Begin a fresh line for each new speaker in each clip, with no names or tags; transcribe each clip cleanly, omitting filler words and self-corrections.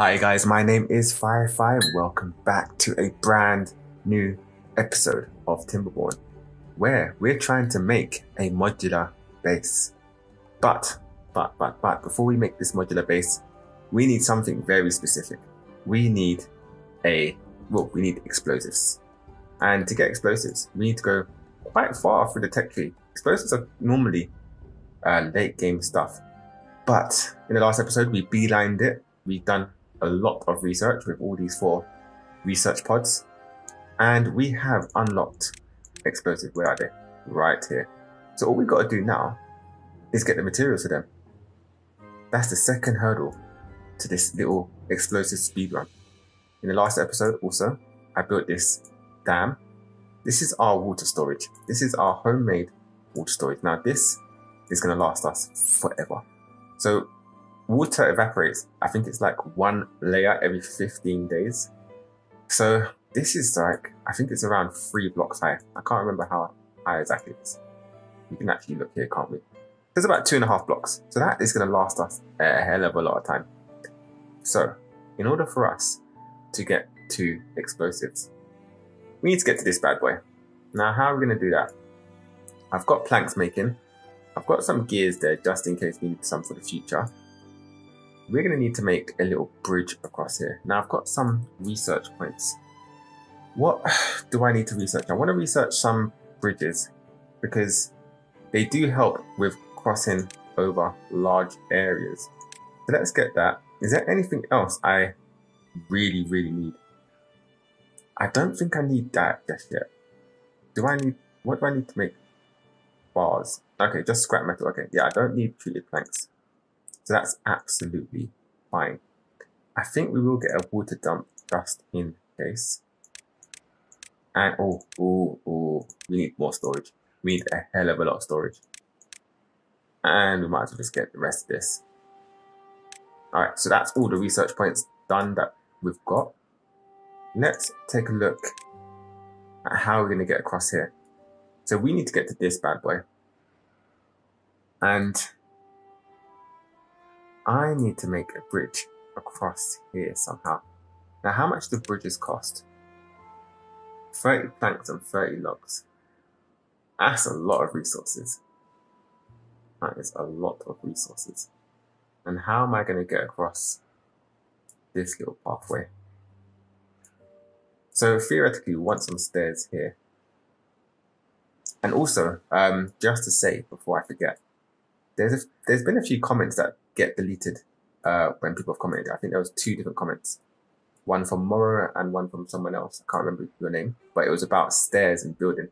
Hi guys, my name is Firefly. Welcome back to a brand new episode of Timberborn, where we're trying to make a modular base. But before we make this modular base, we need something very specific. We need explosives. And to get explosives, we need to go quite far through the tech tree. Explosives are normally late game stuff. But in the last episode, we beelined it. We've done a lot of research with all these 4 research pods, and we have unlocked explosives. Where are they? Right here. So all we got to do now is get the materials for them. That's the second hurdle to this little explosive speedrun. In the last episode also, I built this dam. This is our water storage. This is our homemade water storage. Now this is going to last us forever. So water evaporates, I think it's like 1 layer every 15 days. So this is like, I think it's around 3 blocks high. I can't remember how high exactly it is. You can actually look here, can't we? There's about 2.5 blocks. So that is going to last us a hell of a lot of time. So in order for us to get to explosives, we need to get to this bad boy. Now, how are we going to do that? I've got planks making. I've got some gears there just in case we need some for the future. We're going to need to make a little bridge across here. Now I've got some research points. What do I need to research? I want to research some bridges because they do help with crossing over large areas. So let's get that. Is there anything else I really need? I don't think I need that just yet. What do I need to make? Bars. Okay, just scrap metal. Okay, yeah, I don't need treated planks. So that's absolutely fine. I think we will get a water dump just in case. And we need more storage. We need a hell of a lot of storage. And we might as well just get the rest of this. Alright, so that's all the research points done that we've got. Let's take a look at how we're going to get across here. So we need to get to this bad boy. And I need to make a bridge across here somehow. Now, how much do bridges cost? 30 planks and 30 logs. That's a lot of resources. That is a lot of resources. And how am I going to get across this little pathway? So theoretically, we want some stairs here. And also, just to say before I forget, there's been a few comments that get deleted when people have commented. I think there was 2 different comments. One from Moro and one from someone else. I can't remember your name, but it was about stairs and building.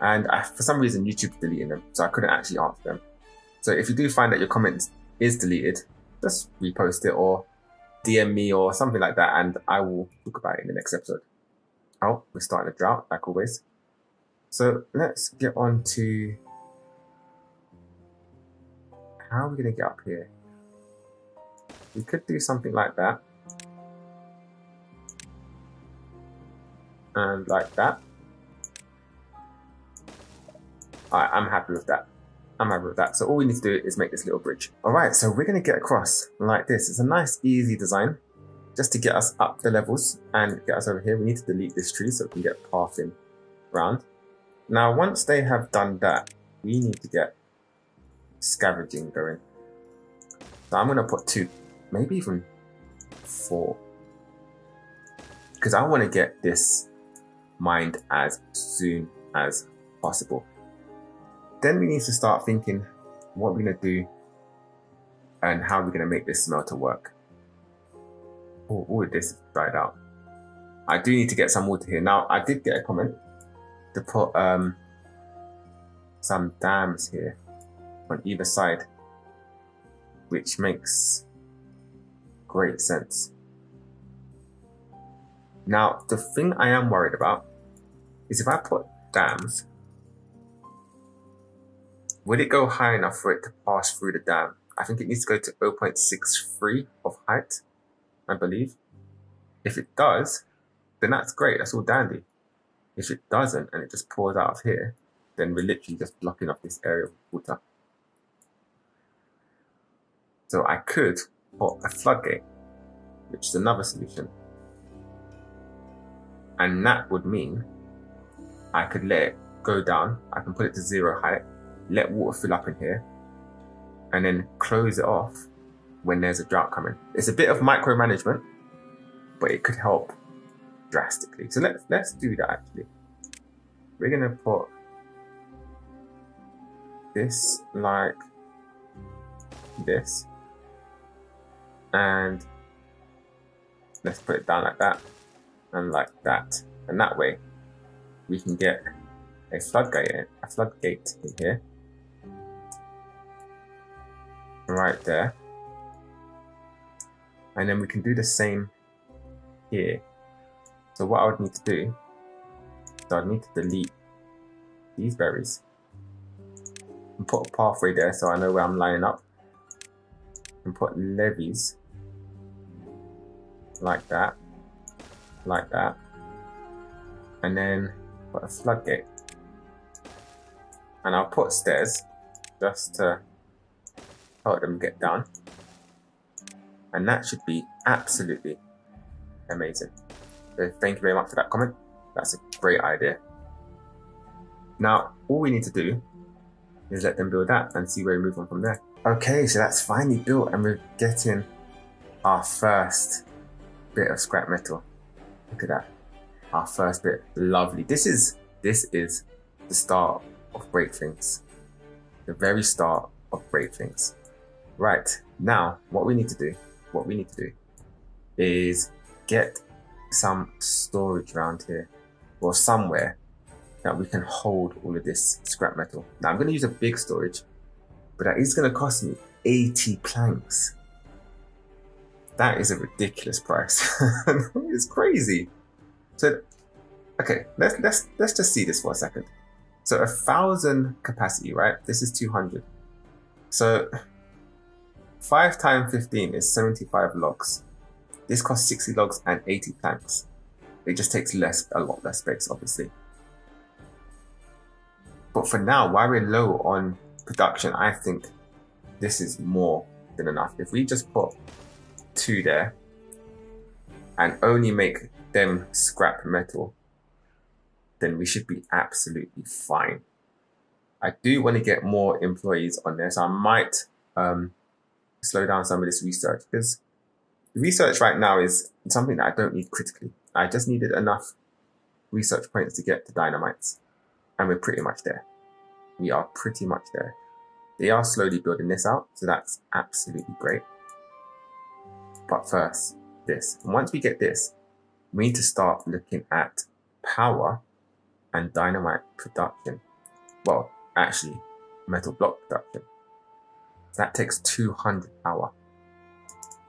And for some reason, YouTube's deleting them, so I couldn't actually answer them. So if you do find that your comment is deleted, just repost it or DM me or something like that, and I will talk about it in the next episode. Oh, we're starting a drought, like always. So let's get on to how are we going to get up here? We could do something like that. And like that. Alright, I'm happy with that. I'm happy with that. So all we need to do is make this little bridge. Alright, so we're going to get across like this. It's a nice, easy design. Just to get us up the levels and get us over here, we need to delete this tree so we can get pathing around. Now, once they have done that, we need to get scavenging going. So I'm going to put 2, maybe even 4. Because I want to get this mined as soon as possible. Then we need to start thinking what we're going to do and how we're going to make this smelter work. Oh, all of this is dried out. I do need to get some water here. Now, I did get a comment to put some dams here on either side, which makes great sense. Now, the thing I am worried about is if I put dams, would it go high enough for it to pass through the dam? I think it needs to go to 0.63 of height, I believe. If it does, then that's great, that's all dandy. If it doesn't and it just pours out of here, then we're literally just blocking off this area of water. So I could put a floodgate, which which is another solution. And that would mean I could let it go down. I can put it to 0 height, let water fill up in here, and then close it off when there's a drought coming. It's a bit of micromanagement, but it could help drastically. So let's do that actually. We're gonna put this like this, and let's put it down like that and like that, and that way we can get a floodgate in here right there, and then we can do the same here. So what I would need to do, so I'd need to delete these berries and put a pathway there so I know where I'm lining up, and put levees like that, and then put a floodgate, and I'll put stairs just to help them get down, and that should be absolutely amazing. So thank you very much for that comment. That's a great idea. Now all we need to do is let them build that and see where we move on from there. Okay, so that's finally built and we're getting our first bit of scrap metal. Look at that, our first bit. Lovely. This is the start of great things, the very start of great things. Right, now what we need to do is get some storage around here or somewhere that we can hold all of this scrap metal. Now I'm going to use a big storage, but that is going to cost me 80 planks. That is a ridiculous price. It's crazy. So, okay, let's just see this for a second. So 1,000 capacity, right? This is 200. So 5 times 15 is 75 logs. This costs 60 logs and 80 planks. It just takes a lot less space, obviously. But for now, while we're low on production, I think this is more than enough. If we just put 2 there and only make them scrap metal, then we should be absolutely fine. I do want to get more employees on there, so I might slow down some of this research, because the research right now is something that I don't need critically. I just needed enough research points to get to dynamites, and we're pretty much there. We are pretty much there. They are slowly building this out, so that's absolutely great. But first, this. And once we get this, we need to start looking at power and dynamite production. Well, actually, metal block production. That takes 200 power.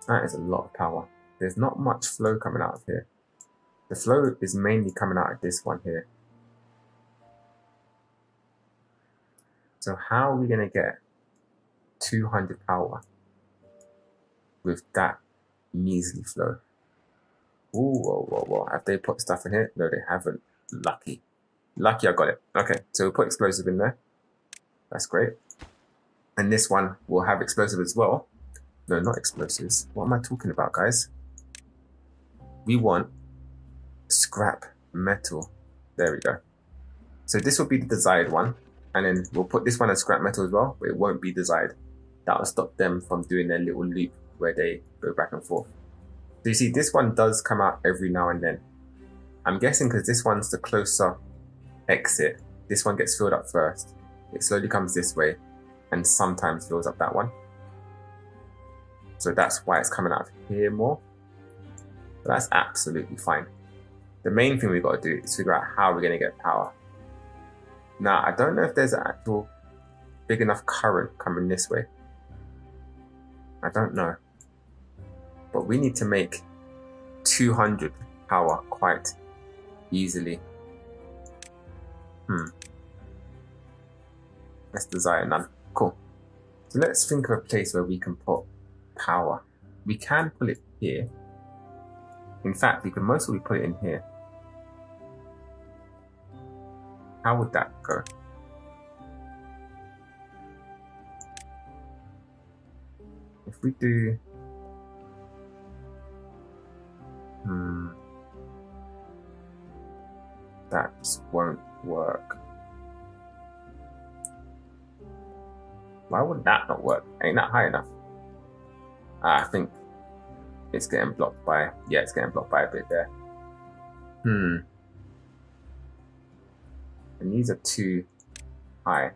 That is a lot of power. There's not much flow coming out of here. The flow is mainly coming out of this one here. So how are we going to get 200 power with that measly flow? Ooh, whoa. Have they put stuff in here? No, they haven't. Lucky I got it. Okay, so we'll put explosive in there. That's great. And this one will have explosive as well. No, not explosives. What am I talking about, guys? We want scrap metal. There we go. So this will be the desired one. And then we'll put this one as scrap metal as well, but it won't be desired. That will stop them from doing their little loop where they go back and forth. So you see, this one does come out every now and then. I'm guessing because this one's the closer exit, this one gets filled up first. It slowly comes this way and sometimes fills up that one. So that's why it's coming out of here more. But that's absolutely fine. The main thing we've got to do is figure out how we're going to get power. Now, I don't know if there's an actual big enough current coming this way. I don't know. But we need to make 200 power quite easily. Let's desire none. Cool. So let's think of a place where we can put power. We can put it here. In fact, we can mostly put it in here. How would that go? If we do That just won't work. Why would that not work? Ain't that high enough? I think it's getting blocked by, yeah, it's getting blocked by a bit there. And these are too high.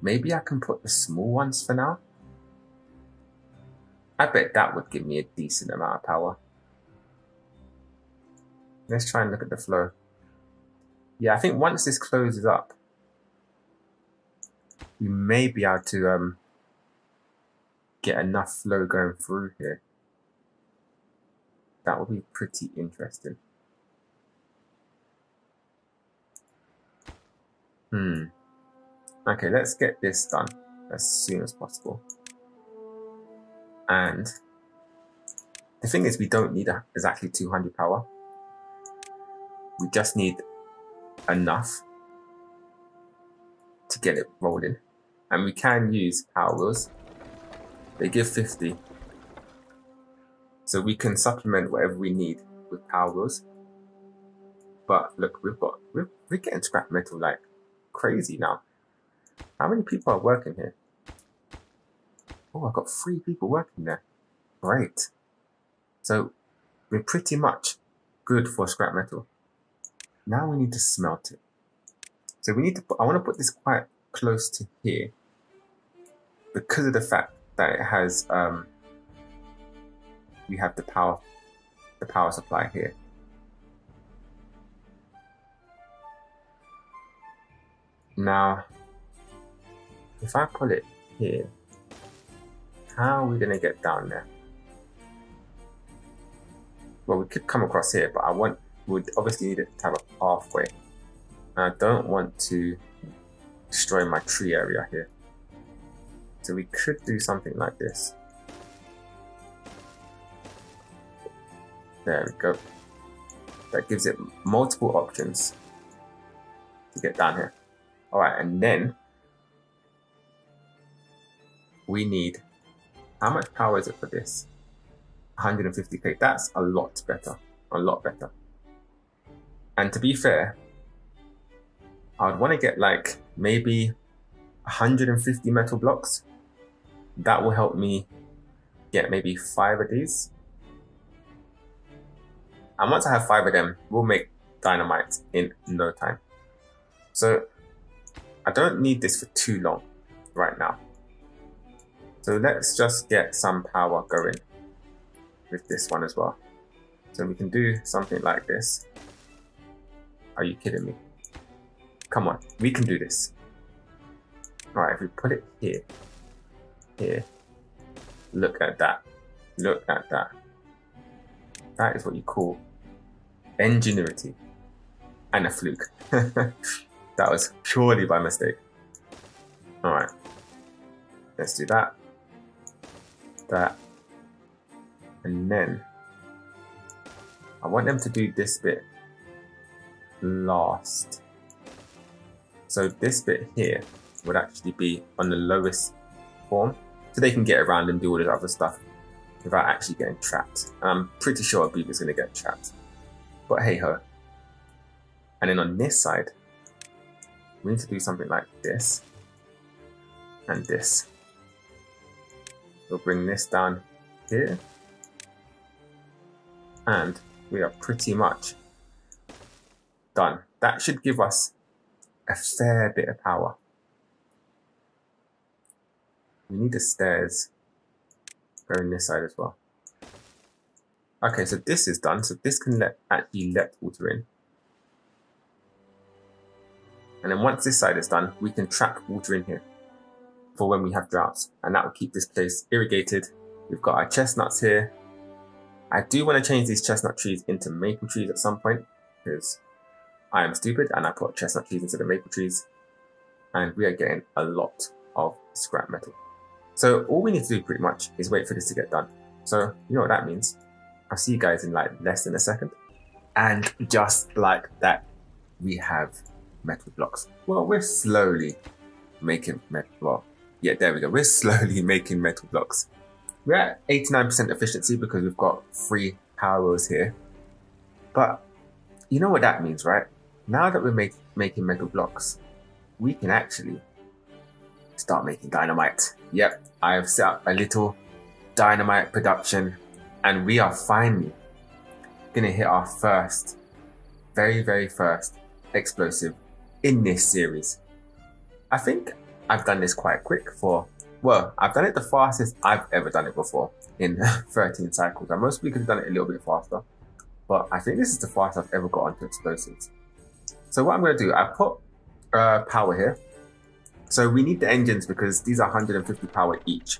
Maybe I can put the small ones for now. I bet that would give me a decent amount of power. Let's try and look at the flow. Yeah, I think once this closes up, we may be able to get enough flow going through here. That would be pretty interesting. Okay, let's get this done as soon as possible. And the thing is, we don't need exactly 200 power. We just need enough to get it rolling. And we can use power wheels. They give 50. So we can supplement whatever we need with power wheels. But look, we're getting scrap metal like crazy now. How many people are working here? Oh, I've got 3 people working there. Great. So we're pretty much good for scrap metal. Now we need to smelt it. So we need to I want to put this quite close to here because of the fact that it has we have the power supply here. Now if I put it here, how are we going to get down there? Well, we could come across here, but we'd obviously need it to have a pathway. And I don't want to destroy my tree area here. So we could do something like this. There we go. That gives it multiple options to get down here. Alright, and then we need, how much power is it for this? 150k. That's a lot better. A lot better. And to be fair, I'd want to get like maybe 150 metal blocks. That will help me get maybe 5 of these. And once I have 5 of them, we'll make dynamite in no time. So I don't need this for too long right now. So let's just get some power going with this one as well. So we can do something like this. Are you kidding me? Come on, we can do this. All right, if we put it here, here, look at that. Look at that. That is what you call ingenuity and a fluke. That was purely by mistake. All right, let's do that. That. And then I want them to do this bit last. So this bit here would actually be on the lowest form, so they can get around and do all this other stuff without actually getting trapped. And I'm pretty sure a beaver is going to get trapped, but hey ho. And then on this side, we need to do something like this and this. We'll bring this down here, and we are pretty much done. That should give us a fair bit of power. We need the stairs going this side as well. Okay, so this is done. So this can actually let water in. And then once this side is done, we can trap water in here for when we have droughts. And that will keep this place irrigated. We've got our chestnuts here. I do want to change these chestnut trees into maple trees at some point, because I am stupid and I put chestnut trees instead of maple trees. And we are getting a lot of scrap metal. So all we need to do pretty much is wait for this to get done. So you know what that means. I'll see you guys in like less than a second. And just like that, we have metal blocks. Well, we're slowly making metal. Well, yeah, there we go. We're slowly making metal blocks. We're at 89% efficiency because we've got 3 power wheels here. But you know what that means, right? Now that we're making metal blocks, we can actually start making dynamite. Yep, I've set up a little dynamite production, and we are finally gonna hit our first, very first explosive in this series. I think I've done this quite quick well, I've done it the fastest I've ever done it before in 13 cycles. I most people could have done it a little bit faster, but I think this is the fastest I've ever got onto explosives. So what I'm going to do, I put power here. So we need the engines because these are 150 power each,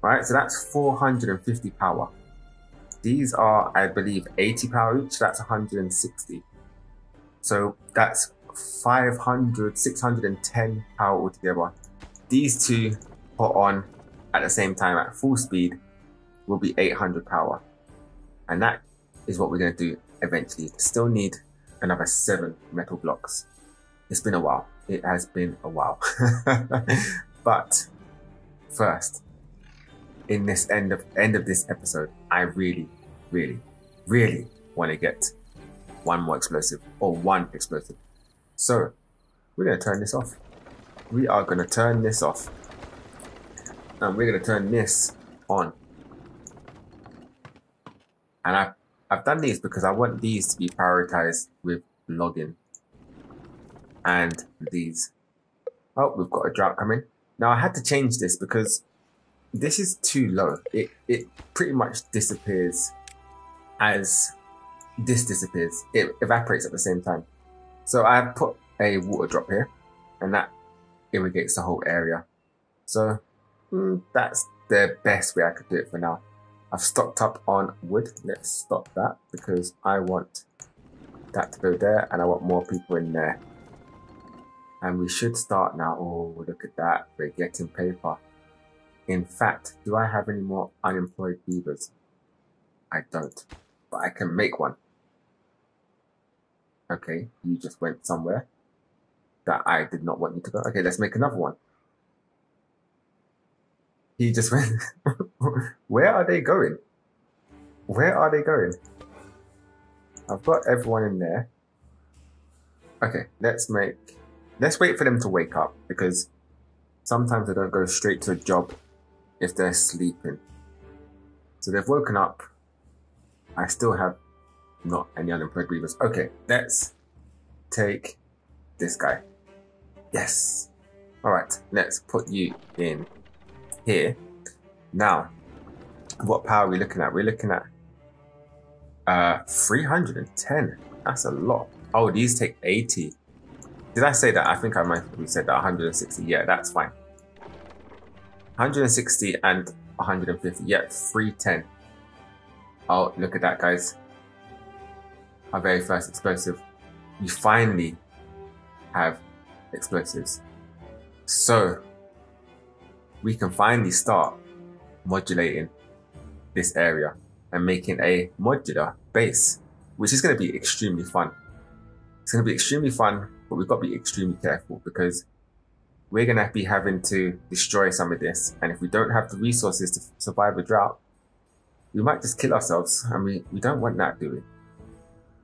right? So that's 450 power. These are, I believe, 80 power each. That's 160. So that's 500, 610 power altogether. These two put on at the same time at full speed will be 800 power. And that is what we're going to do eventually. Still need another 7 metal blocks. It's been a while. It has been a while. But first, in this end of this episode, I really want to get one more explosive, or one explosive. So we're going to turn this off. We are going to turn this off. And we're going to turn this on. And I've done these because I want these to be prioritized with logging. And these. Oh, we've got a drought coming. Now I had to change this because this is too low. It pretty much disappears as this disappears. It evaporates at the same time. So I've put a water drop here, and that irrigates the whole area. So that's the best way I could do it for now. I've stocked up on wood. Let's stop that because I want that to go there and I want more people in there. And we should start now. Oh, look at that. We're getting paper. In fact, do I have any more unemployed beavers? I don't, but I can make one. Okay, you just went somewhere that I did not want you to go. Okay, let's make another one. He just went. Where are they going? Where are they going? I've got everyone in there. Okay, let's wait for them to wake up because sometimes they don't go straight to a job if they're sleeping. So they've woken up. I still have not any unemployed beavers. Okay, let's take this guy. Yes. All right, let's put you in here. Now, what power are we looking at? We're looking at 310. That's a lot. Oh, these take 80. Did I say that? I think I might have said that 160. Yeah, that's fine. 160 and 150. Yeah, 310. Oh, look at that, guys. Our very first explosive. We finally have explosives. So we can finally start modulating this area and making a modular base, which is going to be extremely fun. It's going to be extremely fun, but we've got to be extremely careful because we're going to be having to destroy some of this. And if we don't have the resources to survive a drought, we might just kill ourselves, and we don't want that, do we?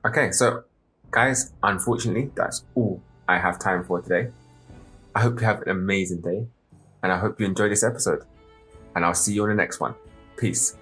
Okay, so guys, unfortunately, that's all I have time for today. I hope you have an amazing day, and I hope you enjoy this episode, and I'll see you on the next one. Peace.